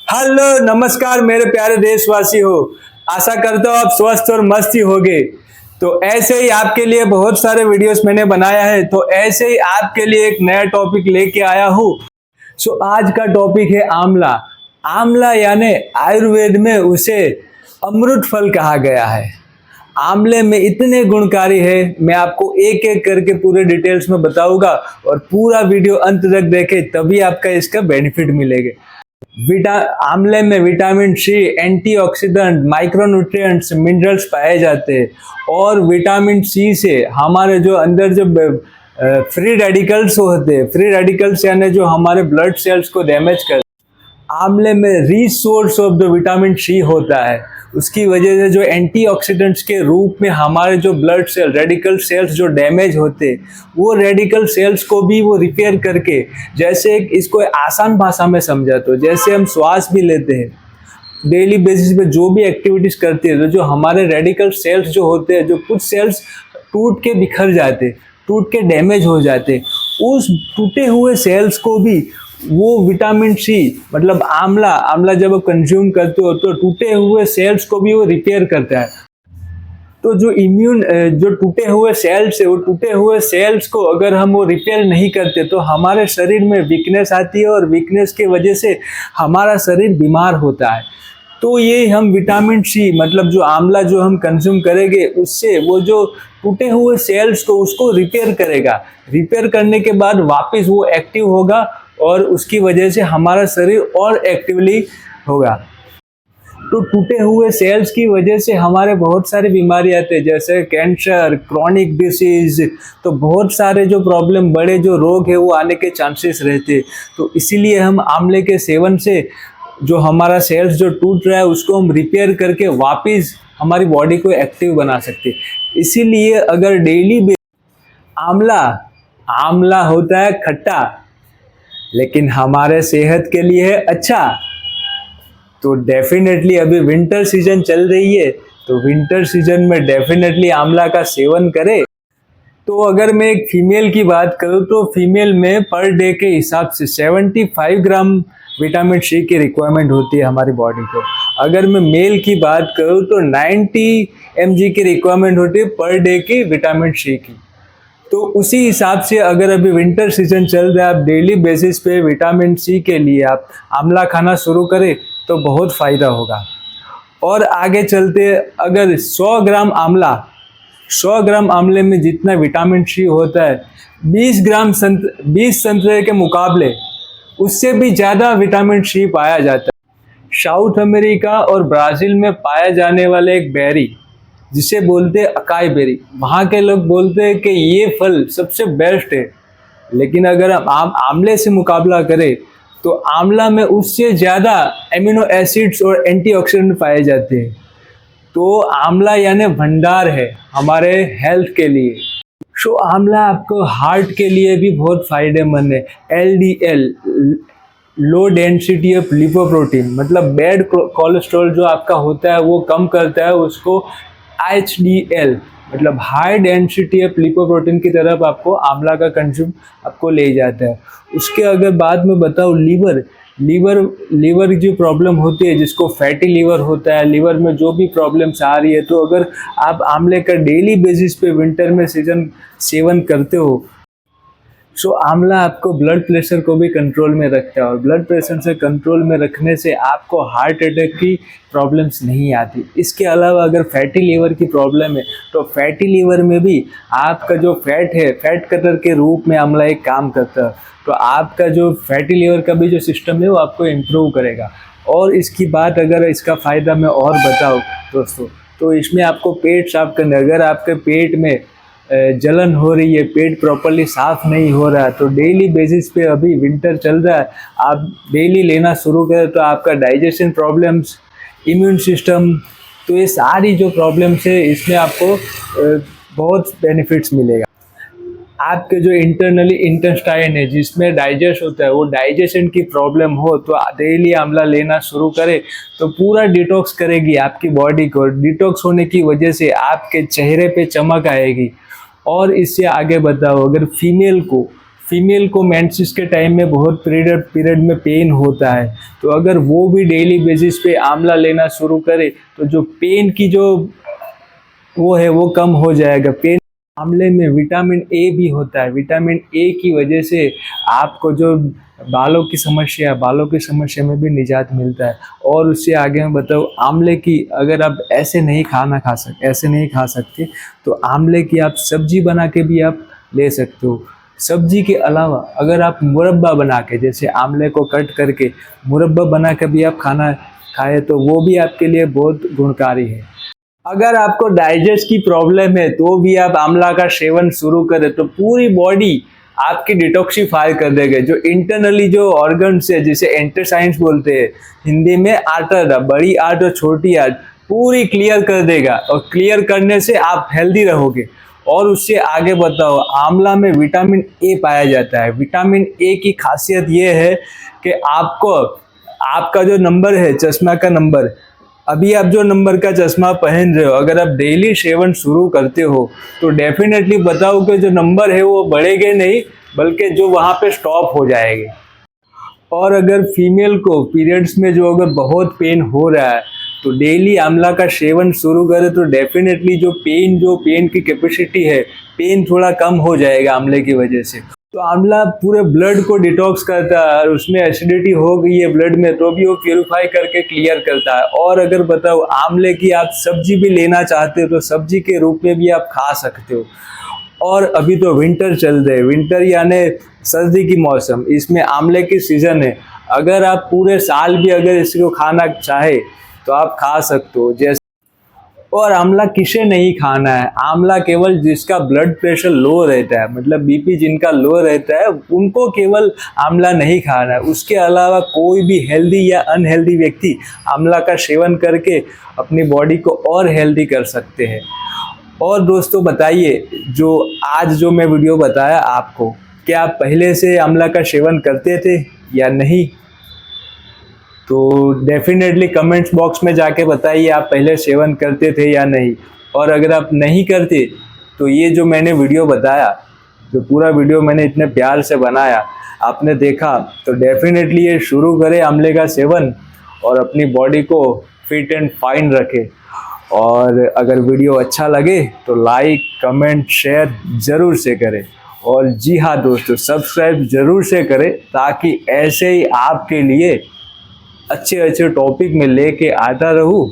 Hello नमस्कार मेरे प्यारे देशवासी हो। आशा करता हूँ आप स्वस्थ और मस्त ही होगे। तो ऐसे ही आपके लिए बहुत सारे वीडियोस मैंने बनाया है, तो ऐसे ही आपके लिए एक नया टॉपिक लेके आया हूँ। आज का टॉपिक है आंवला। आंवला यानी आयुर्वेद में उसे अमृत फल कहा गया है। आंवले में इतने गुणकारी है, मैं आपको एक एक करके पूरे डिटेल्स में बताऊंगा और पूरा वीडियो अंत तक देखें, तभी आपका इसका बेनिफिट मिलेगा। आंवले में vitamin C, antioxidant, micronutrients, minerals पाए जाते हैं और विटामिन सी से हमारे जो अंदर जो फ्री रेडिकल्स होते हैं, फ्री रेडिकल्स यानी जो हमारे ब्लड सेल्स को डैमेज करते हैं, आंवले में rich source of the vitamin C होता है। उसकी वजह से जो एंटीऑक्सीडेंट्स के रूप में हमारे जो ब्लड सेल रेडिकल सेल्स जो डैमेज होते, वो रेडिकल सेल्स को भी वो रिपेयर करके, जैसे इसको आसान भाषा में समझा तो जैसे हम श्वास भी लेते हैं, डेली बेसिस पे जो भी एक्टिविटीज करते हैं, तो जो हमारे रेडिकल सेल्स जो होते हैं, जो कुछ सेल्स टूट के बिखर जाते, टूट के डैमेज हो जाते, उस टूटे हुए सेल्स को भी वो विटामिन सी मतलब आंवला जब आप कंज्यूम करते हो तो टूटे हुए सेल्स को भी वो रिपेयर करता है। तो जो टूटे हुए सेल्स है, वो टूटे हुए सेल्स को अगर हम वो रिपेयर नहीं करते तो हमारे शरीर में वीकनेस आती है और वीकनेस की वजह से हमारा शरीर बीमार होता है। तो ये हम विटामिन सी मतलब जो आंवला जो हम कंज्यूम करेंगे, उससे वो जो टूटे हुए सेल्स को उसको रिपेयर करेगा। रिपेयर करने के बाद वापस वो एक्टिव होगा और उसकी वजह से हमारा शरीर और एक्टिवली होगा। तो टूटे हुए सेल्स की वजह से हमारे बहुत सारी बीमारी आते हैं, जैसे कैंसर, क्रोनिक डिसीज, तो बहुत सारे जो प्रॉब्लम, बड़े जो रोग है वो आने के चांसेस रहते। तो इसीलिए हम आंवले के सेवन से जो हमारा सेल्स जो टूट रहा है उसको हम रिपेयर करके वापस हमारी बॉडी को एक्टिव बना सकते। इसीलिए अगर डेली आंवला होता है खट्टा, लेकिन हमारे सेहत के लिए है अच्छा। तो डेफिनेटली अभी विंटर सीजन चल रही है, तो विंटर सीजन में डेफिनेटली आंवला का सेवन करें। तो अगर मैं एक फीमेल की बात करूं तो फीमेल में पर डे के हिसाब से 75 ग्राम विटामिन सी की रिक्वायरमेंट होती है हमारी बॉडी को। अगर मैं मेल की बात करूं तो 90 mg की रिक्वायरमेंट होती है पर डे की विटामिन सी की। तो उसी हिसाब से अगर अभी विंटर सीजन चल रहा है, आप डेली बेसिस पे विटामिन सी के लिए आप आंवला खाना शुरू करें तो बहुत फ़ायदा होगा। और आगे चलते, अगर 100 ग्राम आंवले में जितना विटामिन सी होता है, 20 संतरे के मुकाबले उससे भी ज़्यादा विटामिन सी पाया जाता है। साउथ अमेरिका और ब्राज़ील में पाया जाने वाले एक बेरी जिसे बोलते हैं अकाई बेरी, वहाँ के लोग बोलते हैं कि ये फल सबसे बेस्ट है। लेकिन अगर हम आंवले से मुकाबला करें तो आंवला में उससे ज़्यादा एमिनो एसिड्स और एंटीऑक्सीडेंट पाए जाते हैं। तो आंवला यानी भंडार है हमारे हेल्थ के लिए। सो आंवला आपको हार्ट के लिए भी बहुत फायदेमंद है। LDL low density of lipoprotein मतलब बैड कोलेस्ट्रॉल जो आपका होता है वो कम करता है उसको। HDL मतलब हाई डेंसिटी ऑफ लिपोप्रोटीन की तरफ आपको आंवला का कंज्यूम आपको ले जाता है। उसके अगर बाद में बताऊँ लीवर जो प्रॉब्लम होती है, जिसको फैटी लीवर होता है, लीवर में जो भी प्रॉब्लम्स आ रही है, तो अगर आप आंवले का डेली बेसिस पे विंटर में सेवन करते हो, सो आंवला आपको ब्लड प्रेशर को भी कंट्रोल में रखता है और ब्लड प्रेशर से कंट्रोल में रखने से आपको हार्ट अटैक की प्रॉब्लम्स नहीं आती। इसके अलावा अगर फैटी लीवर की प्रॉब्लम है तो फैटी लीवर में भी आपका जो फैट है, फैट कटर के रूप में आंवला एक काम करता है। तो आपका जो फैटी लीवर का भी जो सिस्टम है वो आपको इम्प्रूव करेगा। और इसकी बात अगर इसका फ़ायदा मैं और बताऊँ दोस्तों, तो इसमें आपको पेट साफ करना, अगर आपके पेट में जलन हो रही है, पेट प्रॉपरली साफ नहीं हो रहा है, तो डेली बेसिस पे अभी विंटर चल रहा है, आप डेली लेना शुरू करें तो आपका डाइजेशन प्रॉब्लम्स, इम्यून सिस्टम, तो ये सारी जो प्रॉब्लम्स है इसमें आपको बहुत बेनिफिट्स मिलेगा। आपके जो इंटरनली इंटेस्टाइन है जिसमें डाइजेस्ट होता है, वो डाइजेशन की प्रॉब्लम हो तो डेली आंवला लेना शुरू करें तो पूरा डिटॉक्स करेगी आपकी बॉडी को। डिटॉक्स होने की वजह से आपके चेहरे पे चमक आएगी। और इससे आगे बताओ, अगर फीमेल को मेंसेस के टाइम में बहुत पीरियड में पेन होता है, तो अगर वो भी डेली बेसिस पे आंवला लेना शुरू करे तो जो पेन की जो वो है वो कम हो जाएगा। पेन आंवले में विटामिन ए भी होता है। विटामिन ए की वजह से आपको जो बालों की समस्या में भी निजात मिलता है। और उससे आगे मैं बताऊँ, आंवले की अगर आप ऐसे नहीं खा सकते तो आंवले की आप सब्जी बना के भी आप ले सकते हो। सब्जी के अलावा अगर आप मुरब्बा बना के, जैसे आंवले को कट करके मुरब्बा बना के भी आप खाना खाए तो वो भी आपके लिए बहुत गुणकारी है। अगर आपको डाइजेस्ट की प्रॉब्लम है तो भी आप आंवला का सेवन शुरू करें तो पूरी बॉडी आपकी डिटॉक्सिफाई कर देगा। जो इंटरनली जो ऑर्गन्स है, जिसे इंटेस्टाइन्स बोलते हैं हिंदी में, आंत, बड़ी आंत और छोटी आंत पूरी क्लियर कर देगा। और क्लियर करने से आप हेल्दी रहोगे। और उससे आगे बताओ, आंवला में विटामिन ए पाया जाता है। विटामिन ए की खासियत ये है कि आपका जो नंबर है, चश्मा का नंबर, अभी आप जो नंबर का चश्मा पहन रहे हो, अगर आप डेली सेवन शुरू करते हो तो डेफिनेटली बताओ कि जो नंबर है वो बढ़ेंगे नहीं, बल्कि जो वहाँ पे स्टॉप हो जाएंगे। और अगर फीमेल को पीरियड्स में जो अगर बहुत पेन हो रहा है तो डेली आंवला का सेवन शुरू करें तो डेफिनेटली जो पेन की कैपेसिटी है, पेन थोड़ा कम हो जाएगा आंवले की वजह से। तो आंवला पूरे ब्लड को डिटॉक्स करता है, और उसमें एसिडिटी हो गई है ब्लड में तो भी वो प्यूरिफाई करके क्लियर करता है। और अगर बताओ, आंवले की आप सब्जी भी लेना चाहते हो तो सब्जी के रूप में भी आप खा सकते हो। और अभी तो विंटर चल रहे, विंटर यानी सर्दी की मौसम, इसमें आंवले की सीज़न है। अगर आप पूरे साल भी अगर इसको खाना चाहे तो आप खा सकते हो। जैसे, और आंवला किसे नहीं खाना है? आंवला केवल जिसका ब्लड प्रेशर लो रहता है, मतलब बीपी जिनका लो रहता है, उनको केवल आंवला नहीं खाना है। उसके अलावा कोई भी हेल्दी या अनहेल्दी व्यक्ति आंवला का सेवन करके अपनी बॉडी को और हेल्दी कर सकते हैं। और दोस्तों बताइए, जो मैं वीडियो बताया आपको, क्या आप पहले से आंवला का सेवन करते थे या नहीं? तो डेफिनेटली कमेंट्स बॉक्स में जाके बताइए आप पहले सेवन करते थे या नहीं। और अगर आप नहीं करते तो ये जो मैंने वीडियो बताया, जो पूरा वीडियो मैंने इतने प्यार से बनाया, आपने देखा, तो डेफिनेटली ये शुरू करें आंवले का सेवन और अपनी बॉडी को फिट एंड फाइन रखें। और अगर वीडियो अच्छा लगे तो लाइक, कमेंट, शेयर ज़रूर से करें। और जी हाँ दोस्तों, सब्सक्राइब ज़रूर से करें, ताकि ऐसे ही आपके लिए अच्छे टॉपिक में लेके आता रहूं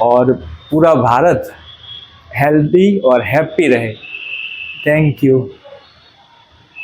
और पूरा भारत हेल्दी और हैप्पी रहे। Thank you.